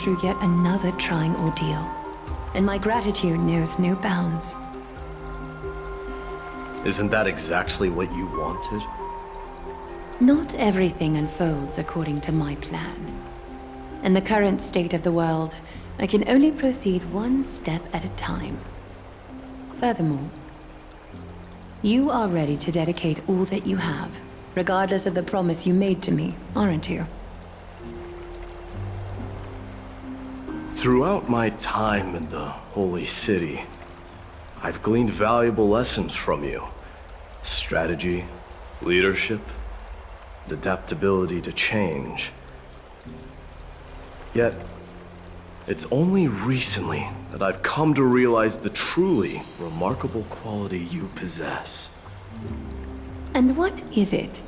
through yet another trying ordeal, and my gratitude knows no bounds. Isn't that exactly what you wanted? Not everything unfolds according to my plan. In the current state of the world, I can only proceed one step at a time. Furthermore, you are ready to dedicate all that you have, regardless of the promise you made to me, aren't you? Throughout my time in the Holy City, I've gleaned valuable lessons from you. Strategy, leadership, and adaptability to change. Yet, it's only recently that I've come to realize the truly remarkable quality you possess. And what is it?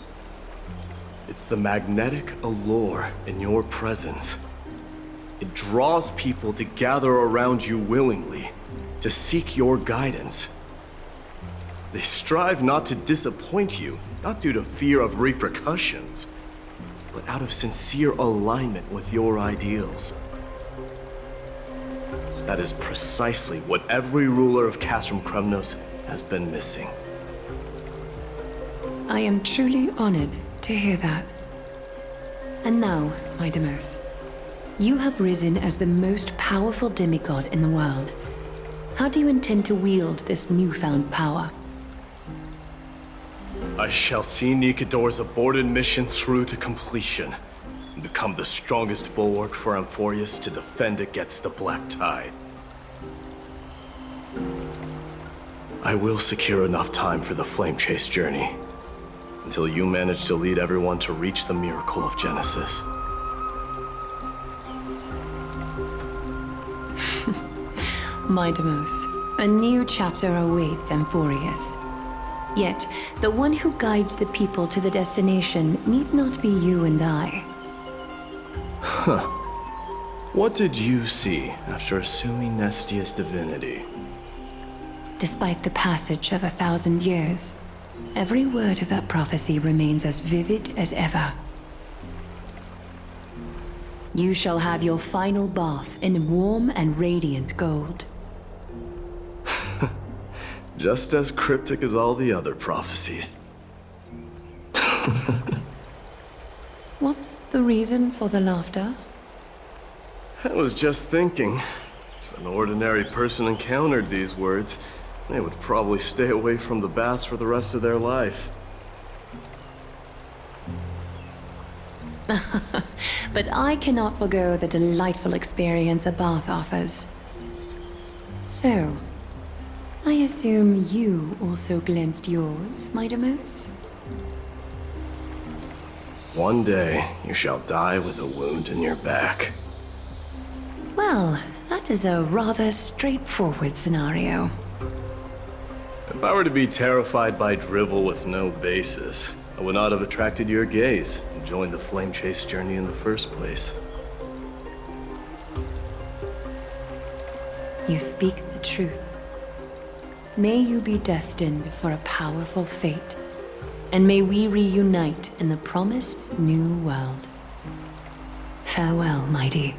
It's the magnetic allure in your presence. It draws people to gather around you willingly, to seek your guidance. They strive not to disappoint you, not due to fear of repercussions, but out of sincere alignment with your ideals. That is precisely what every ruler of Castrum Kremnos has been missing. I am truly honored to hear that. And now, my Demos, you have risen as the most powerful demigod in the world. How do you intend to wield this newfound power? I shall see Nikador's aborted mission through to completion, and become the strongest bulwark for Amphorius to defend against the Black Tide. I will secure enough time for the Flame Chase journey, until you manage to lead everyone to reach the miracle of Genesis. My Demos, a new chapter awaits Amphorius. Yet, the one who guides the people to the destination need not be you and I. Huh. What did you see after assuming Nestia's divinity? Despite the passage of 1,000 years, every word of that prophecy remains as vivid as ever. You shall have your final bath in warm and radiant gold. Just as cryptic as all the other prophecies. What's the reason for the laughter? I was just thinking, if an ordinary person encountered these words, they would probably stay away from the baths for the rest of their life. But I cannot forgo the delightful experience a bath offers. So, I assume you also glimpsed yours, my Demos? One day, you shall die with a wound in your back. Well, that is a rather straightforward scenario. If I were to be terrified by drivel with no basis, I would not have attracted your gaze and joined the Flame Chase journey in the first place. You speak the truth. May you be destined for a powerful fate, and may we reunite in the promised new world. Farewell, mighty.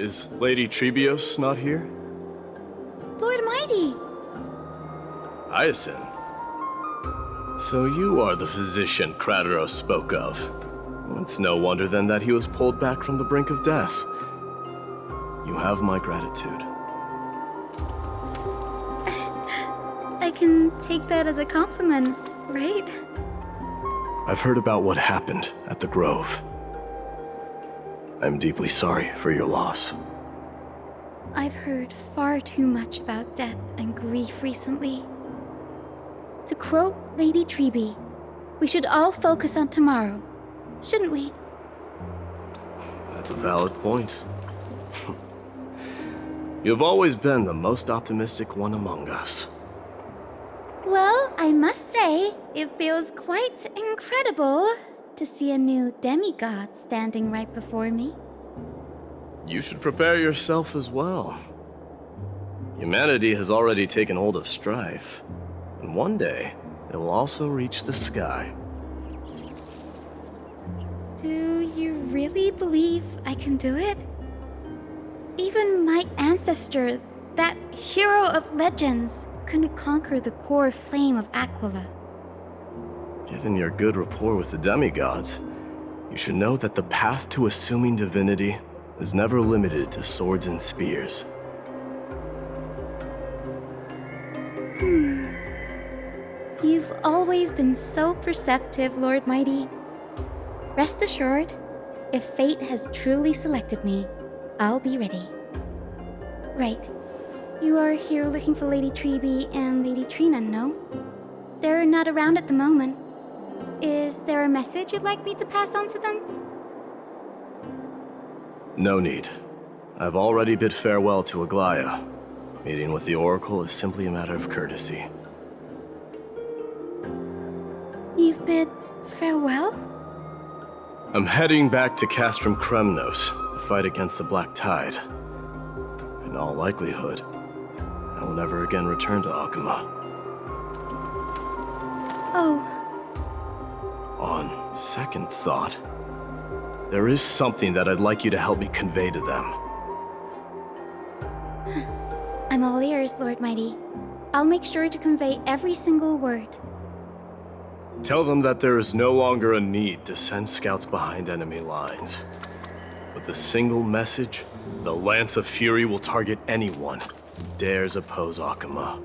Is Lady Trebios not here? Lord Mighty! Hyacinth. So you are the physician Krateros spoke of. It's no wonder then that he was pulled back from the brink of death. You have my gratitude. A can take that as a compliment, right? I've heard about what happened at the Grove. I'm deeply sorry for your loss. I've heard far too much about death and grief recently. To quote Lady Treby, we should all focus on tomorrow, shouldn't we? That's a valid point. You've always been the most optimistic one among us. Well, I must say, it feels quite incredible to see a new demigod standing right before me. You should prepare yourself as well. Humanity has already taken hold of strife, and one day it will also reach the sky. Do you really believe I can do it? Even my ancestor, that hero of legends, couldn't conquer the core flame of Aquila. Given your good rapport with the demigods, you should know that the path to assuming divinity is never limited to swords and spears. You've always been so perceptive, Lord Mighty. Rest assured, if fate has truly selected me, I'll be ready. Right. You are here looking for Lady Treby and Lady Trina, no? They're not around at the moment. Is there a message you'd like me to pass on to them? No need. I've already bid farewell to Aglaya. Meeting with the Oracle is simply a matter of courtesy. You've bid farewell? I'm heading back to Castrum Kremnos to fight against the Black Tide. In all likelihood, I will never again return to Akuma. Oh, On second thought, there is something that I'd like you to help me convey to them. I'm all ears, Lord Mighty. I'll make sure to convey every single word. Tell them that there is no longer a need to send scouts behind enemy lines. With a single message, the Lance of Fury will target anyone who dares oppose Akuma.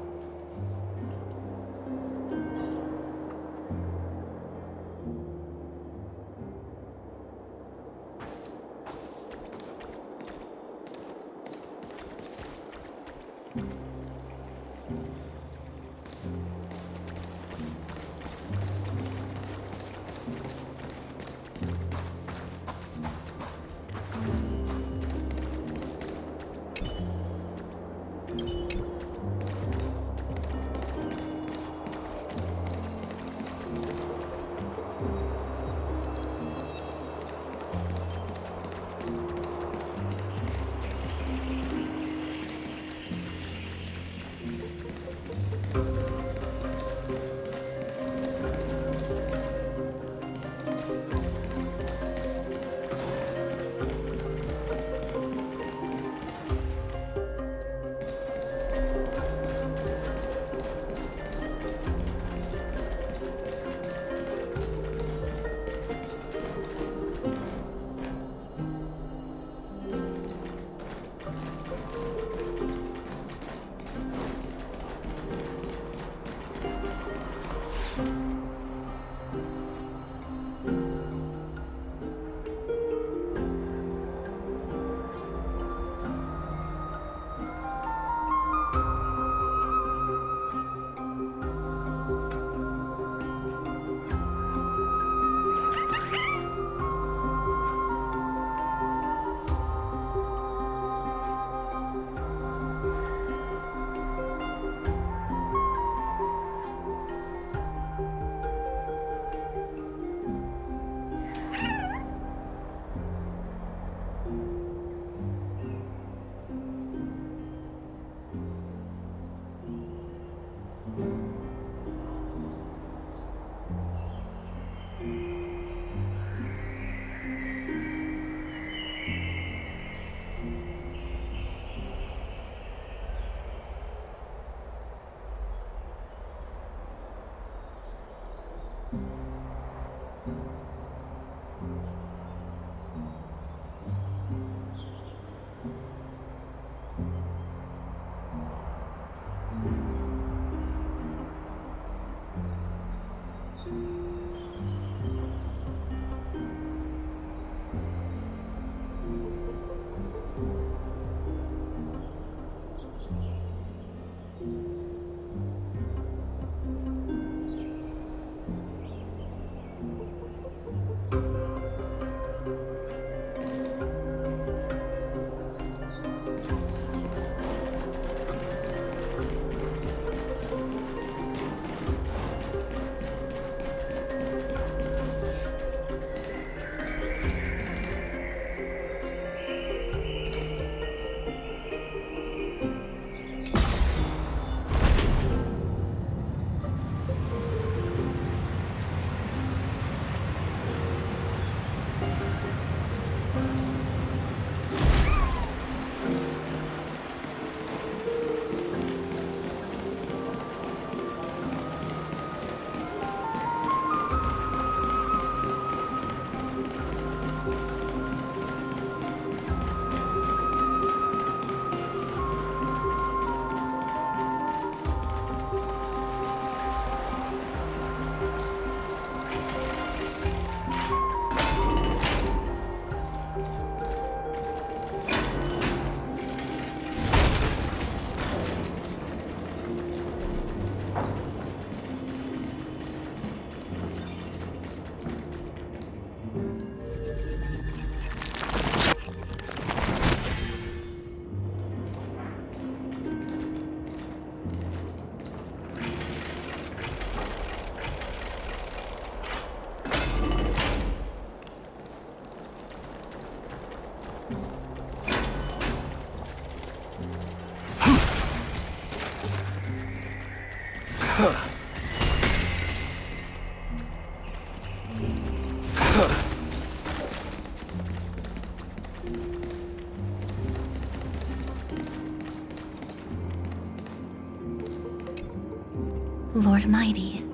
Lord Mighty.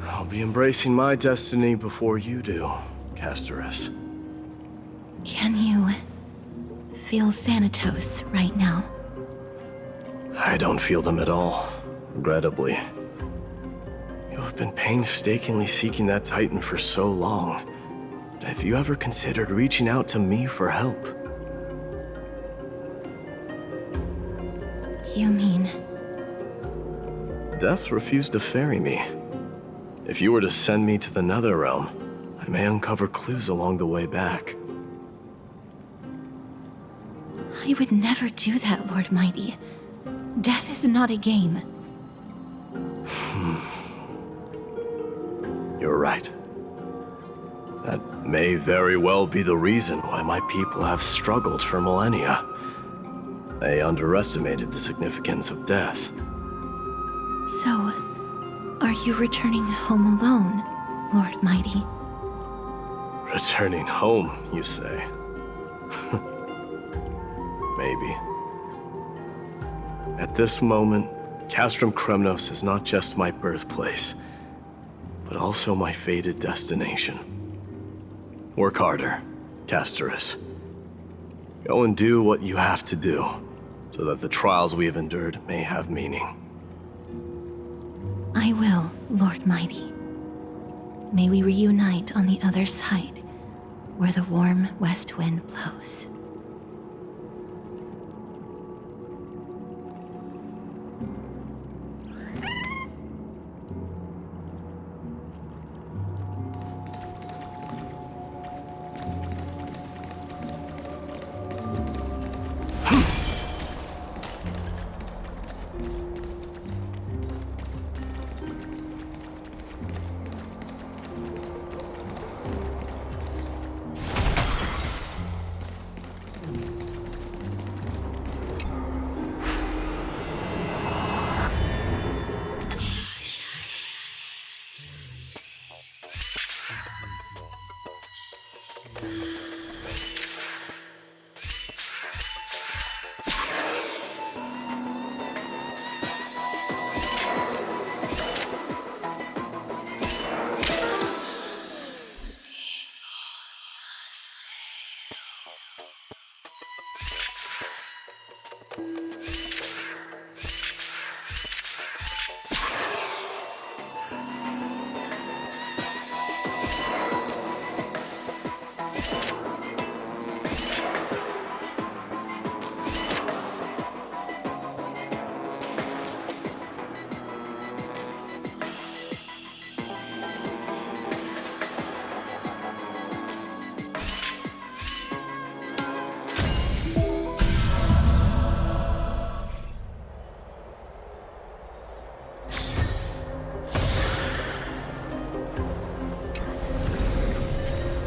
I'll be embracing my destiny before you do, Castorus. Can you feel Thanatos right now? I don't feel them at all, regrettably. You have been painstakingly seeking that Titan for so long. Have you ever considered reaching out to me for help? You mean... Death refused to ferry me. If you were to send me to the Netherrealm, I may uncover clues along the way back. I would never do that, Lord Mighty. Death is not a game. You're right. That may very well be the reason why my people have struggled for millennia. They underestimated the significance of death. So, are you returning home alone, Lord Mighty? Returning home, you say? Maybe. At this moment, Castrum Kremnos is not just my birthplace, but also my fated destination. Work harder, Castorus. Go and do what you have to do, so that the trials we have endured may have meaning. I will, Lord Mighty. May we reunite on the other side, where the warm west wind blows.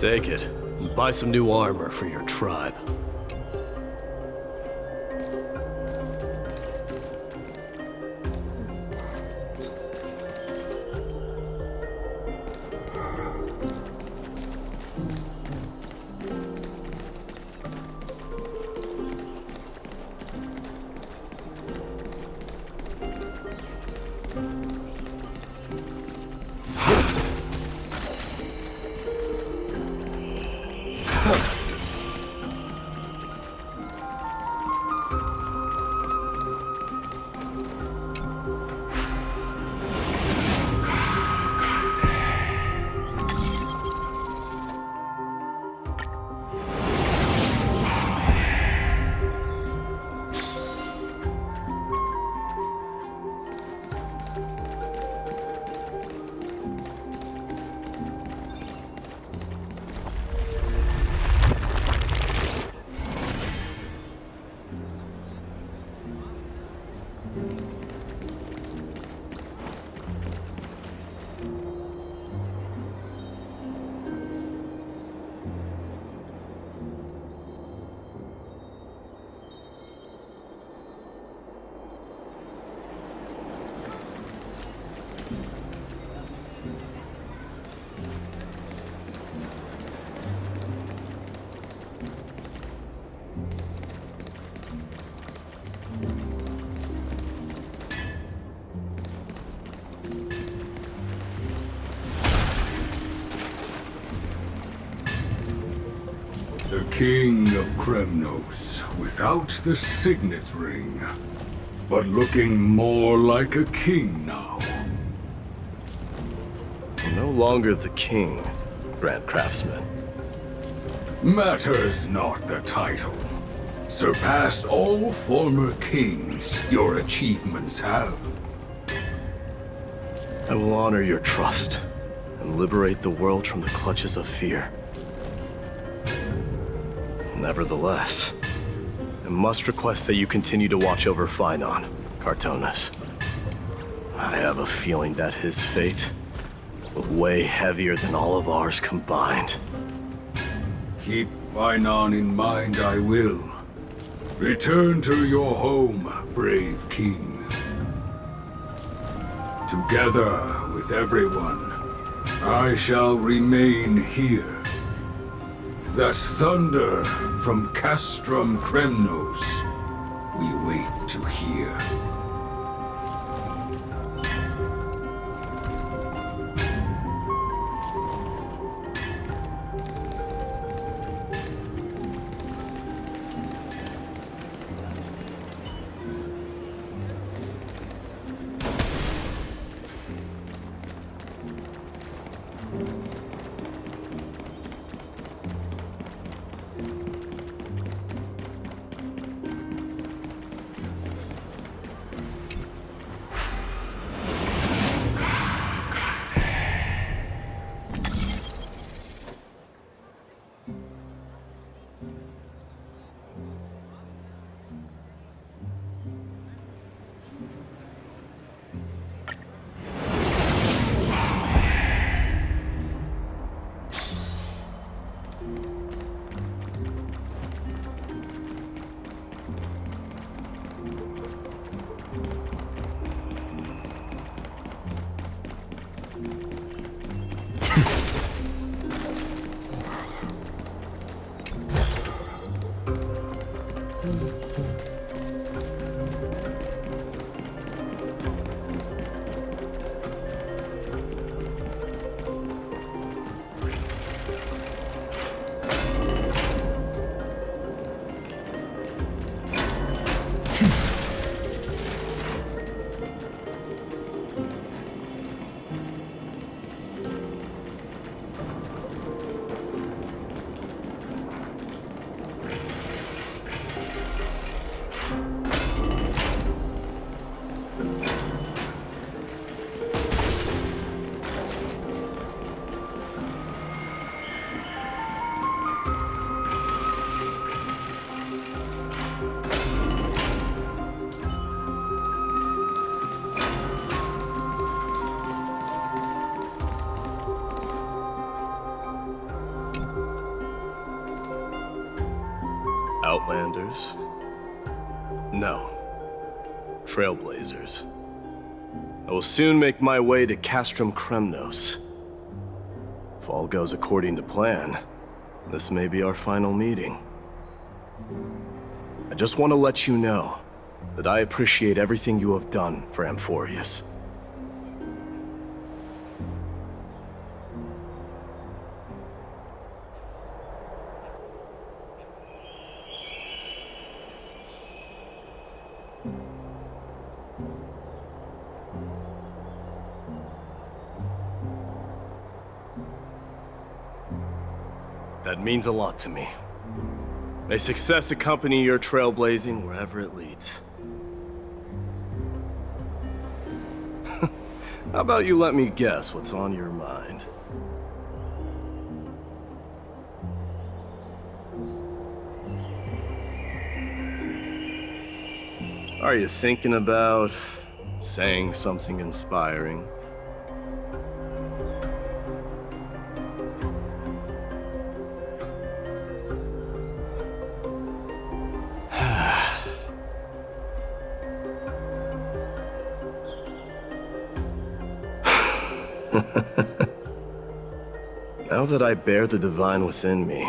Take it, and buy some new armor for your tribe. King of Kremnos without the signet ring, but looking more like a king now. No longer the king, Grand Craftsman. Matters not the title. Surpassed all former kings your achievements have. I will honor your trust and liberate the world from the clutches of fear. Nevertheless, I must request that you continue to watch over Phainon, Cartonis. I have a feeling that his fate will weigh heavier than all of ours combined. Keep Phainon in mind, I will. Return to your home, brave king. Together with everyone, I shall remain here. That thunder from Castrum Kremnos we wait to hear. Outlanders? No. Trailblazers. I will soon make my way to Castrum Kremnos. If all goes according to plan, this may be our final meeting. I just want to let you know that I appreciate everything you have done for Amphorius. That means a lot to me. May success accompany your trailblazing wherever it leads. How about you let me guess what's on your mind? Are you thinking about saying something inspiring? Now that I bear the divine within me,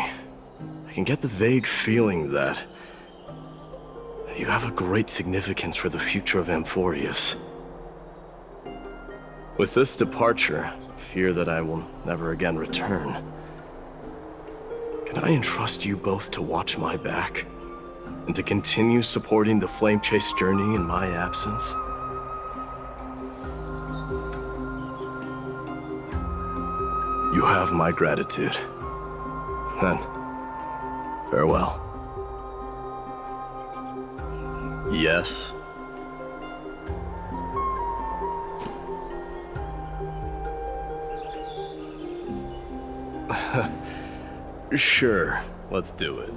I can get the vague feeling that you have a great significance for the future of Amphorius. With this departure, I fear that I will never again return. Can I entrust you both to watch my back? And to continue supporting the Flame Chase journey in my absence? You have my gratitude. Then, farewell. Yes? Sure, let's do it.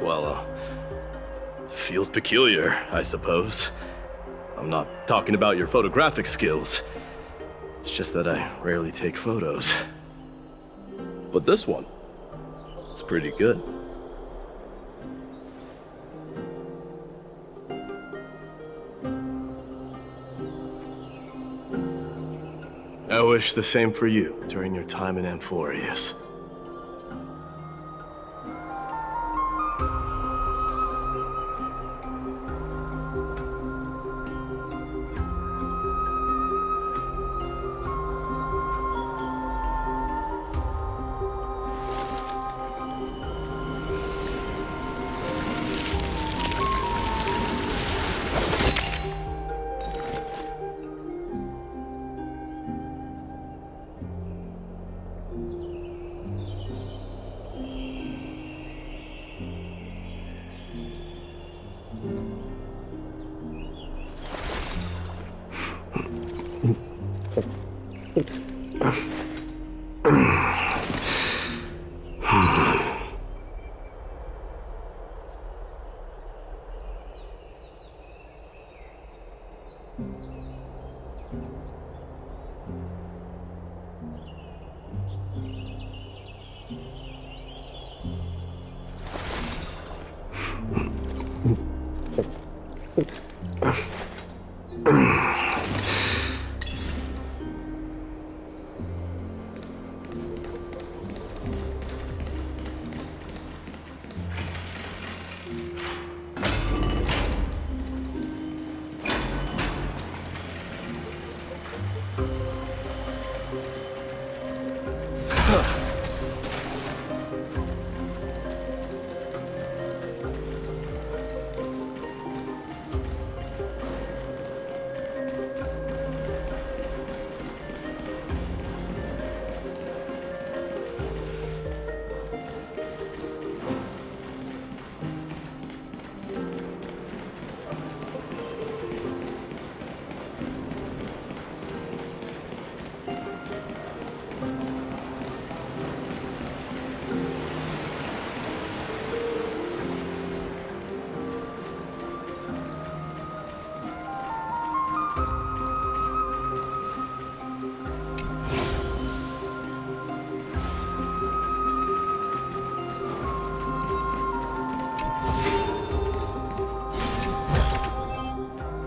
Well, feels peculiar, I suppose. I'm not talking about your photographic skills. It's just that I rarely take photos. But this one, it's pretty good. I wish the same for you during your time in Amphorius.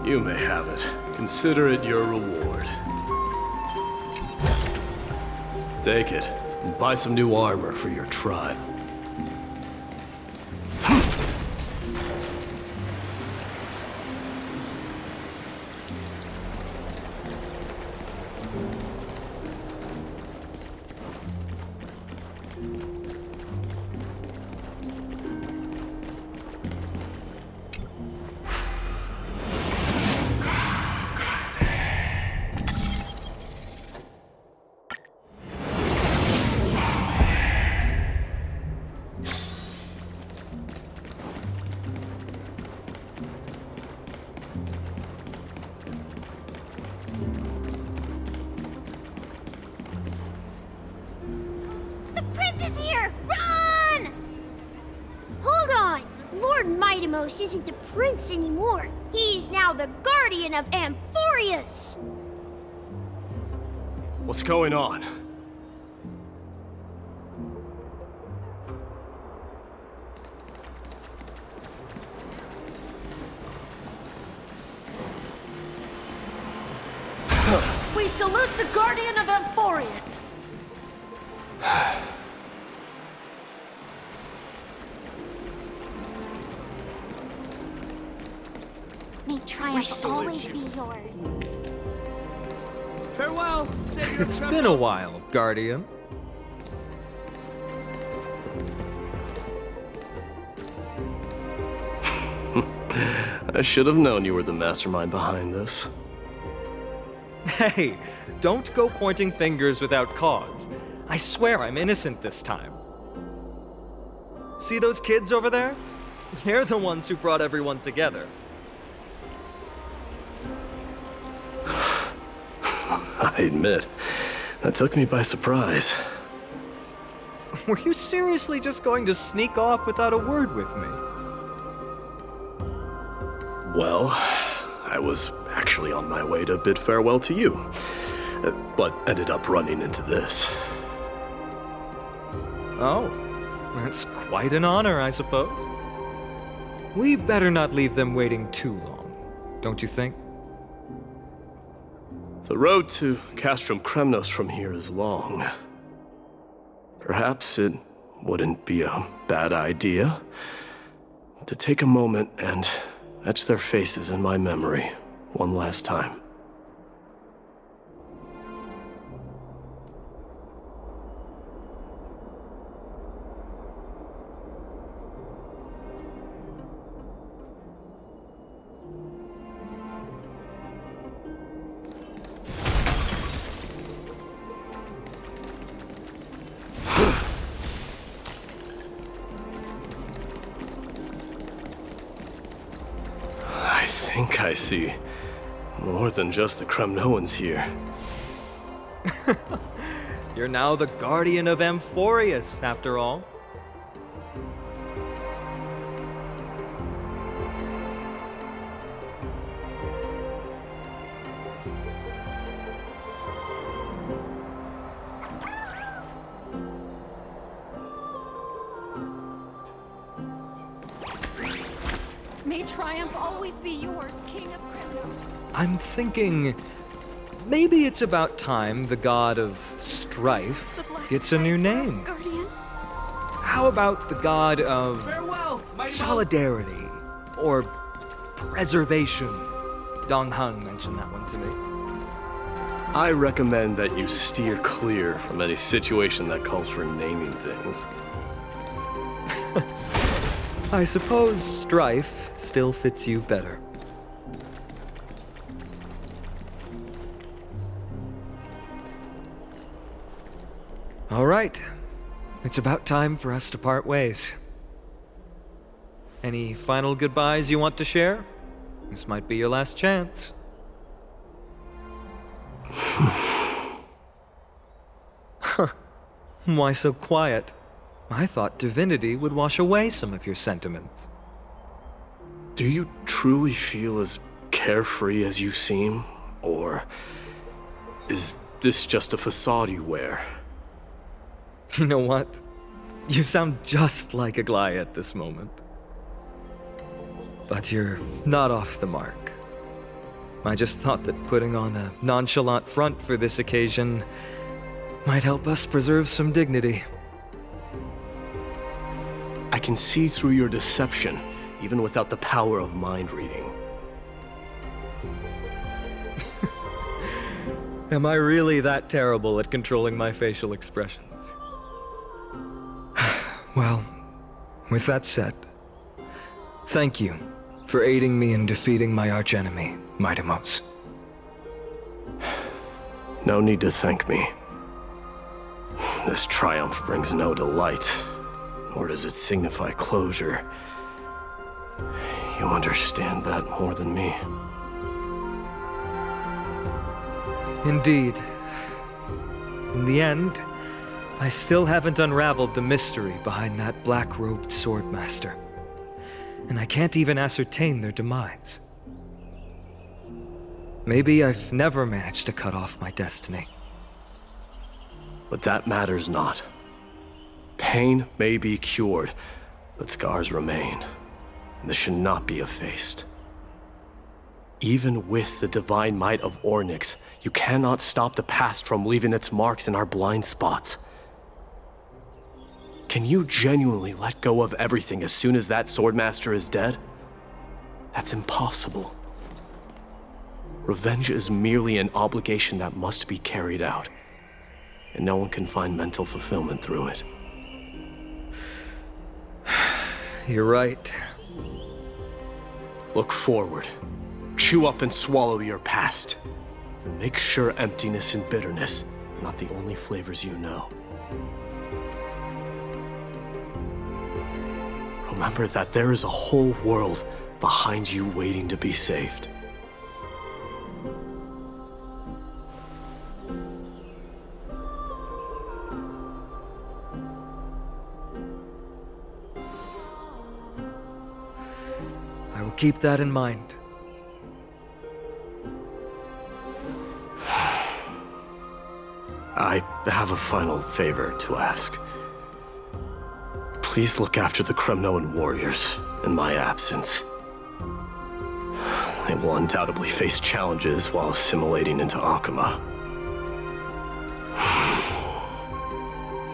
You may have it. Consider it your reward. Take it, and buy some new armor for your tribe. Mightimos isn't a prince anymore. He's now the guardian of Amphorius. What's going on? We salute the guardian of Amphorius. May triumph always be yours. Farewell, Savior of It's been a Kremnos. while, Guardian. I should have known you were the mastermind behind this. Hey, don't go pointing fingers without cause. I swear I'm innocent this time. See those kids over there? They're the ones who brought everyone together. I admit, that took me by surprise. Were you seriously just going to sneak off without a word with me? Well, I was actually on my way to bid farewell to you, but ended up running into this. Oh, that's quite an honor, I suppose. We better not leave them waiting too long, don't you think? The road to Castrum Kremnos from here is long. Perhaps it wouldn't be a bad idea to take a moment and etch their faces in my memory one last time. I think I see more than just the Kremnoans here. You're now the guardian of Amphorius, after all. May triumph always be yours, King of Kremnos. I'm thinking maybe it's about time the god of strife gets a new name. Guardian. How about the god of Farewell, Mightimos. solidarity or preservation? Dong Hung mentioned that one to me. I recommend that you steer clear from any situation that calls for naming things. I suppose strife still fits you better. All right. It's about time for us to part ways. Any final goodbyes you want to share? This might be your last chance. Why so quiet? I thought divinity would wash away some of your sentiments. Do you truly feel as carefree as you seem? Or is this just a facade you wear? You know what? You sound just like Aglaia at this moment. But you're not off the mark. I just thought that putting on a nonchalant front for this occasion might help us preserve some dignity. I can see through your deception, even without the power of mind reading. Am I really that terrible at controlling my facial expressions? Well, with that said, thank you for aiding me in defeating my archenemy, Mightimos. No need to thank me. This triumph brings no delight, nor does it signify closure. You understand that more than me. Indeed. In the end, I still haven't unraveled the mystery behind that black-robed swordmaster. and I can't even ascertain their demise. Maybe I've never managed to cut off my destiny. But that matters not. Pain may be cured, but scars remain, and this should not be effaced. Even with the divine might of Ornyx, you cannot stop the past from leaving its marks in our blind spots. Can you genuinely let go of everything as soon as that Swordmaster is dead? That's impossible. Revenge is merely an obligation that must be carried out, and no one can find mental fulfillment through it. You're right. Look forward. Chew up and swallow your past. And make sure emptiness and bitterness are not the only flavors you know. Remember that there is a whole world behind you waiting to be saved. I will keep that in mind. I have a final favor to ask. Please look after the Kremnoan warriors in my absence. They will undoubtedly face challenges while assimilating into Akama.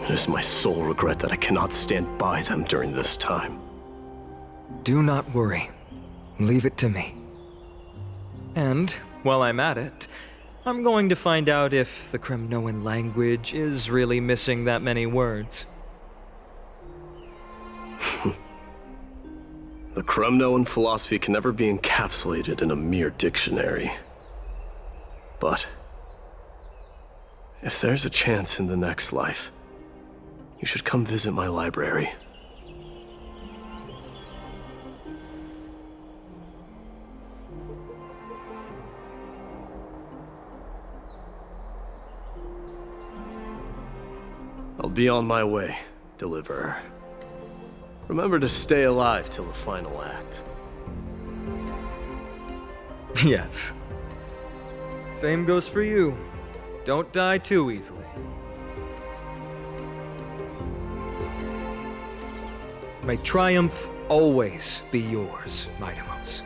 It is my sole regret that I cannot stand by them during this time. Do not worry. Leave it to me. And, while I'm at it, I'm going to find out if the Kremnoan language is really missing that many words. The Kremnoan philosophy can never be encapsulated in a mere dictionary. But if there's a chance in the next life, you should come visit my library. I'll be on my way, Deliverer. Remember to stay alive till the final act. Yes. Same goes for you. Don't die too easily. May triumph always be yours, Midamos.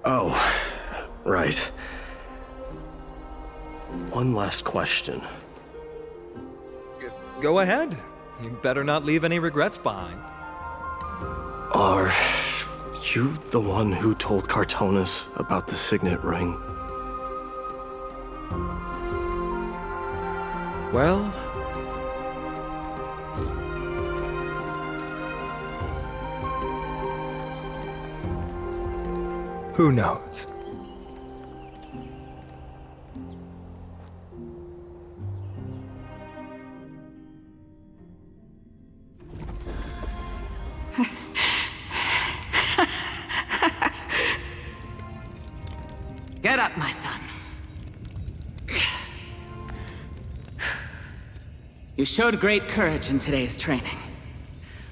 Oh, right. One last question. Go ahead. You better not leave any regrets behind. Are you the one who told Cartonis about the signet ring? Well, who knows? Get up, my son. You showed great courage in today's training.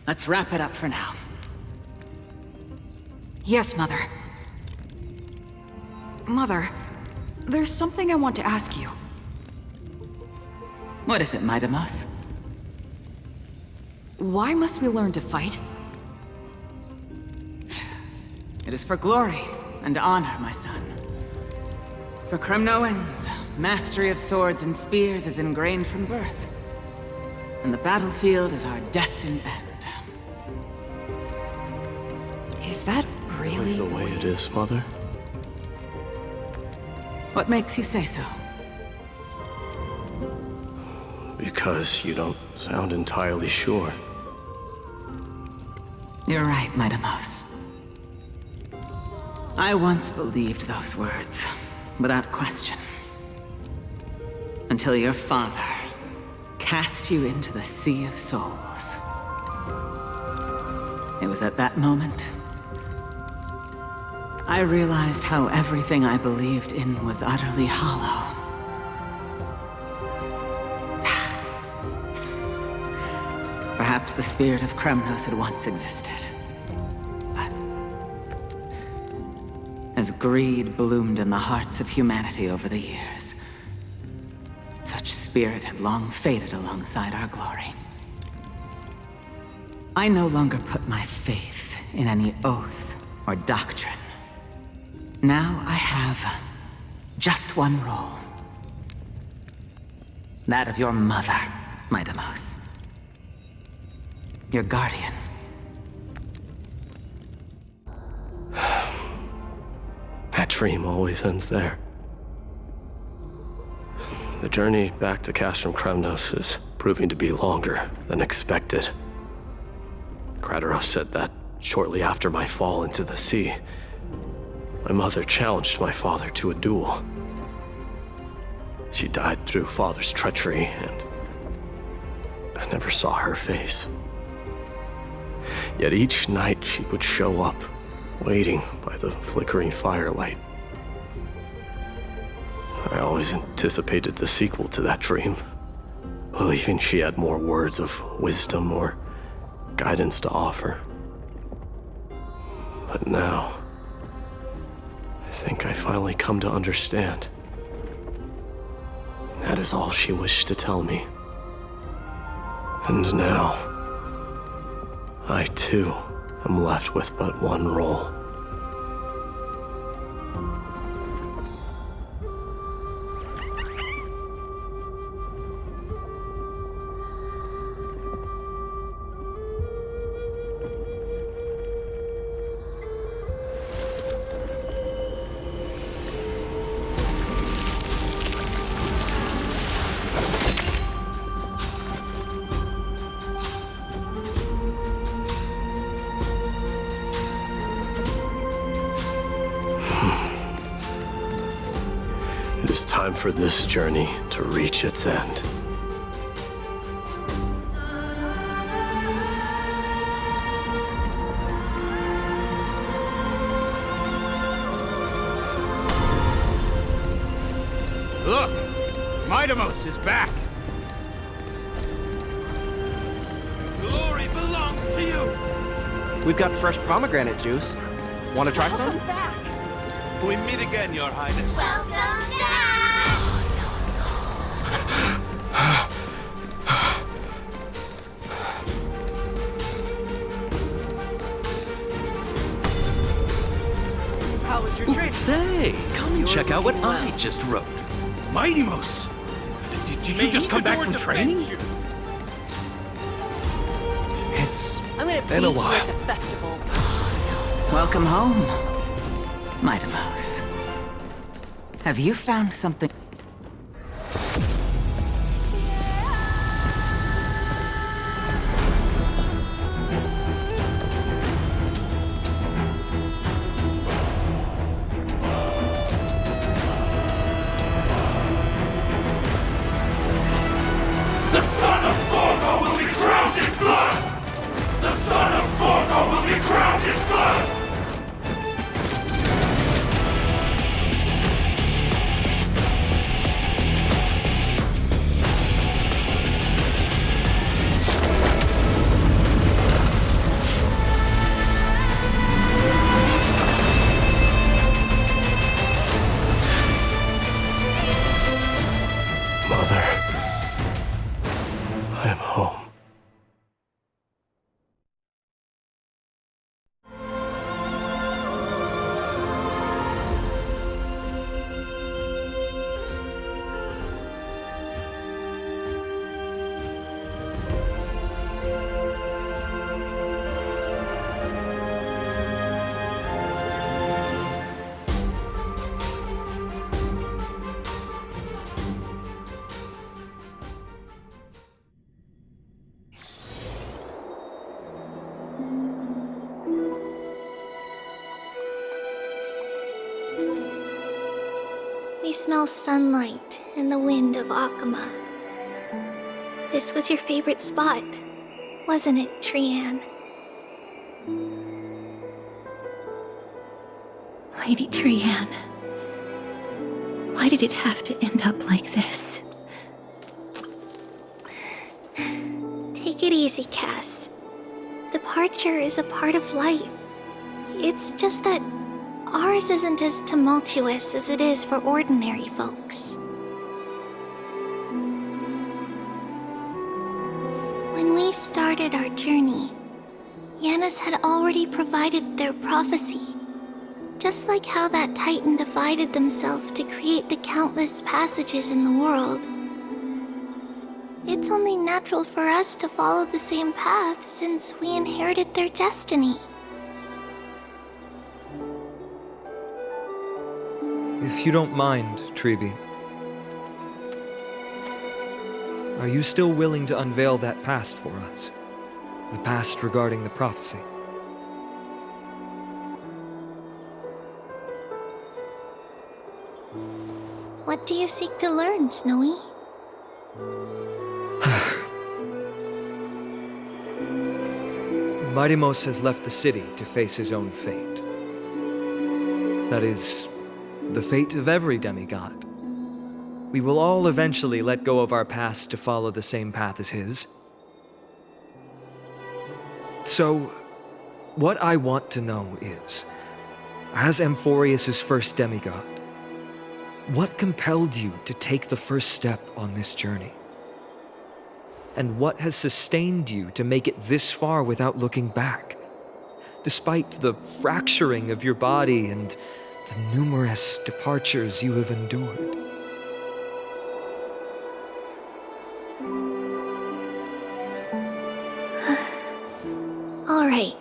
Let's wrap it up for now. Yes, Mother. Mother, there's something I want to ask you. What is it, Midamos? Why must we learn to fight? It is for glory and honor, my son. For Kremnoans, mastery of swords and spears is ingrained from birth. And the battlefield is our destined end. Is that really The way it is, Mother? What makes you say so? Because you don't sound entirely sure. You're right, Midamos. I once believed those words, without question. Until your father cast you into the Sea of Souls. It was at that moment I realized how everything I believed in was utterly hollow. Perhaps the spirit of Kremnos had once existed. But as greed bloomed in the hearts of humanity over the years, such spirit had long faded alongside our glory. I no longer put my faith in any oath or doctrine. Now I have just one role. That of your mother, my Deimos. Your guardian. That dream always ends there. The journey back to Castrum Kremnos is proving to be longer than expected. Kratos said that shortly after my fall into the sea, my mother challenged my father to a duel. She died through father's treachery, and I never saw her face. Yet each night she would show up, waiting by the flickering firelight. I always anticipated the sequel to that dream, believing she had more words of wisdom or guidance to offer. But now, I think I finally come to understand. That is all she wished to tell me. And now, I too am left with but one role. It is time for this journey to reach its end. Look! Deimos is back! Glory belongs to you! We've got fresh pomegranate juice. Want to try some? Welcome back. We meet again, Your Highness. Welcome back! How was your trip? Say, come and check out what I just wrote. Deimos! Did you just come back from training? It's I'm gonna been a beat you while. at the festival. Welcome home, my Deimos. Have you found something? The son of Gorgo will be crowned in blood! The son of Gorgo will be crowned in blood! Mother, I am home. We smell sunlight and the wind of Akama. This was your favorite spot, wasn't it, Trianne? Lady Trianne, why did it have to end up like this? Take it easy, Cass. Departure is a part of life. It's just that ours isn't as tumultuous as it is for ordinary folks. When we started our journey, Yanis had already provided their prophecy. Just like how that Titan divided themselves to create the countless passages in the world. It's only natural for us to follow the same path since we inherited their destiny. If you don't mind, Treeby, are you still willing to unveil that past for us? The past regarding the prophecy? What do you seek to learn, Snowy? Midimos has left the city to face his own fate. That is, the fate of every demigod. We will all eventually let go of our past to follow the same path as his. So, what I want to know is, as Amphorius' first demigod, what compelled you to take the first step on this journey? And what has sustained you to make it this far without looking back? Despite the fracturing of your body and the numerous departures you have endured. All right.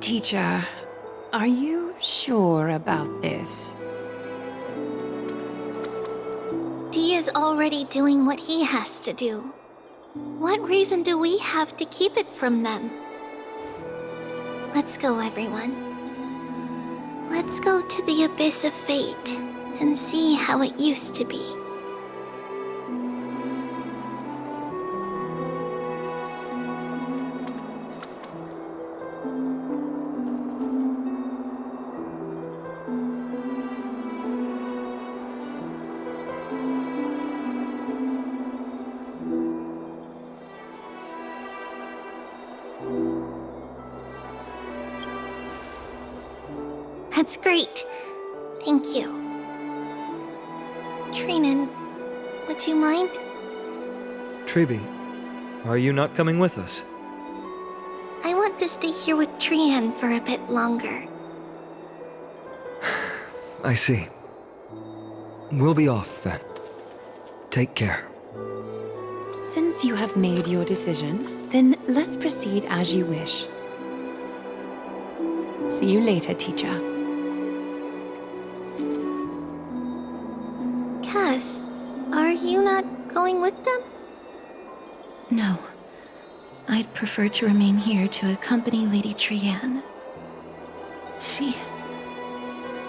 Teacher, are you sure about this? Dee is already doing what he has to do. What reason do we have to keep it from them? Let's go, everyone. Let's go to the abyss of fate and see how it used to be. That's great. Thank you. Trinan, would you mind? Treeby, are you not coming with us? I want to stay here with Trian for a bit longer. I see. We'll be off then. Take care. Since you have made your decision, then let's proceed as you wish. See you later, teacher. Cass, are you not going with them? No. I'd prefer to remain here to accompany Lady Trian. She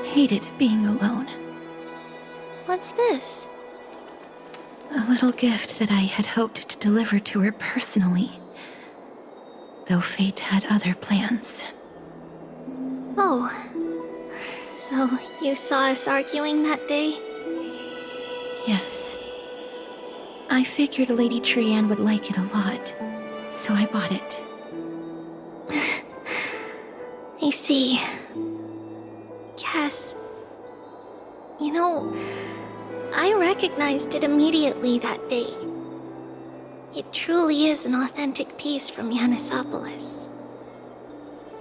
hated being alone. What's this? A little gift that I had hoped to deliver to her personally. Though fate had other plans. Oh. So you saw us arguing that day? Yes. I figured Lady Trian would like it a lot, so I bought it. I see. Cass, you know, I recognized it immediately that day. It truly is an authentic piece from Yanisopolis.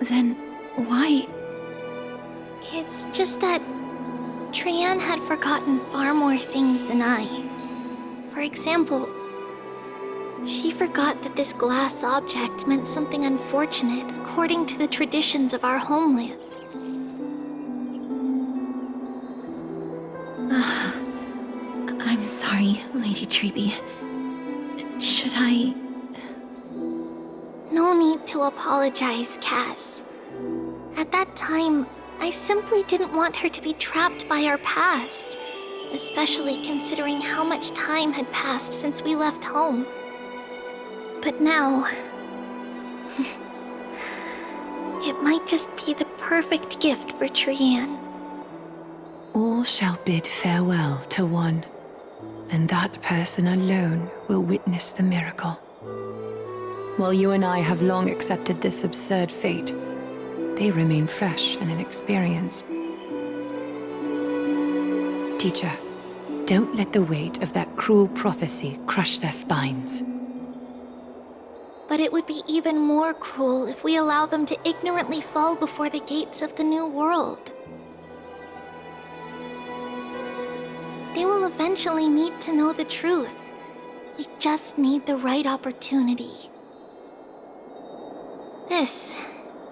Then why? It's just that Trian had forgotten far more things than I. For example, she forgot that this glass object meant something unfortunate according to the traditions of our homeland. I'm sorry, Lady Treeby. Should I... No need to apologize, Cass. At that time, I simply didn't want her to be trapped by our past, especially considering how much time had passed since we left home. But now... it might just be the perfect gift for Trian. All shall bid farewell to one. And that person alone will witness the miracle. While you and I have long accepted this absurd fate, they remain fresh and inexperienced. Teacher, don't let the weight of that cruel prophecy crush their spines. But it would be even more cruel if we allow them to ignorantly fall before the gates of the new world. They will eventually need to know the truth. We just need the right opportunity. This,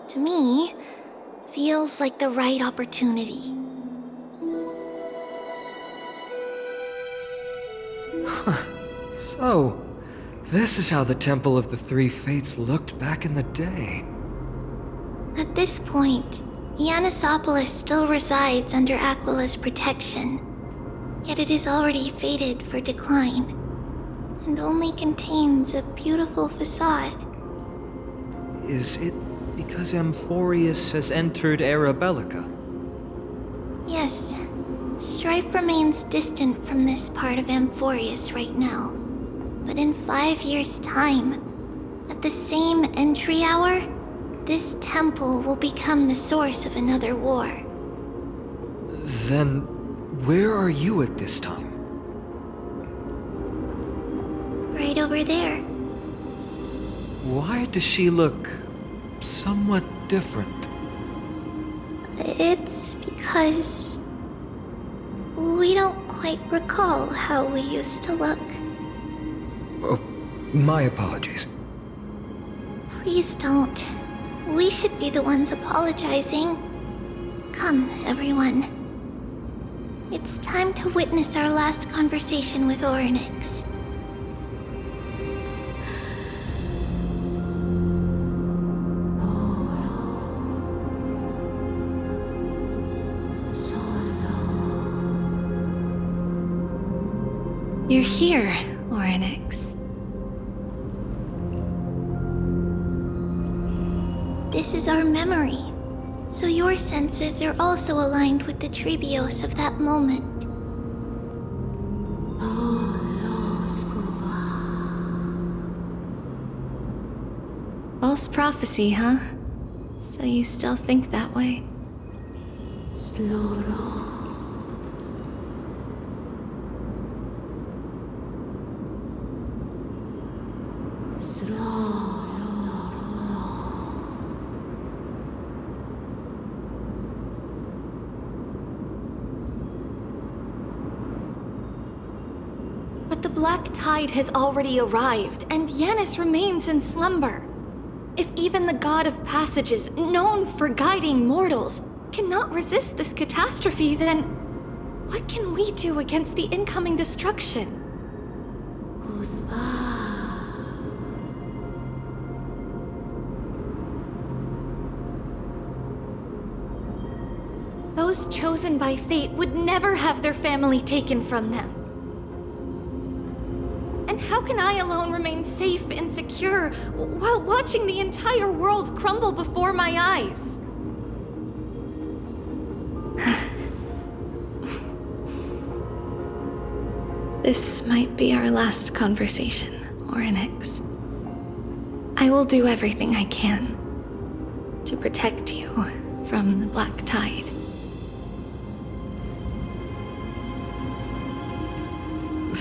to me, feels like the right opportunity. So, this is how the Temple of the Three Fates looked back in the day. At this point, Yannisopolis still resides under Aquila's protection, yet it is already fated for decline, and only contains a beautiful facade. Is it because Amphorius has entered Era Bellica? Yes, strife remains distant from this part of Amphorius right now. But in 5 years' time, at the same entry hour, this temple will become the source of another war. Then, where are you at this time? Right over there. Why does she look somewhat different? It's because we don't quite recall how we used to look. Oh, my apologies. Please don't. We should be the ones apologizing. Come, everyone. It's time to witness our last conversation with Orynyx. You're here, Orynyx. This is our memory, so your senses are also aligned with the Trebios of that moment. False prophecy, huh? So you still think that way? But the Black Tide has already arrived, and Yanis remains in slumber. If even the God of Passages, known for guiding mortals, cannot resist this catastrophe, then what can we do against the incoming destruction? Those chosen by fate would never have their family taken from them. And how can I alone remain safe and secure while watching the entire world crumble before my eyes? This might be our last conversation, Orynyx. I will do everything I can to protect you from the Black Tide.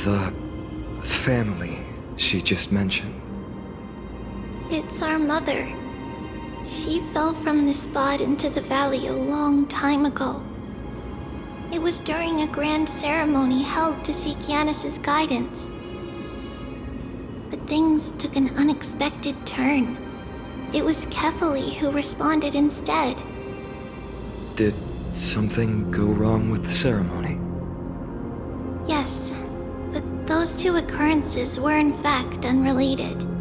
The family she just mentioned. It's our mother. She fell from the spot into the valley a long time ago. It was during a grand ceremony held to seek Yanis's guidance. But things took an unexpected turn. It was Kefali who responded instead. Did something go wrong with the ceremony? Yes, but those two occurrences were in fact unrelated.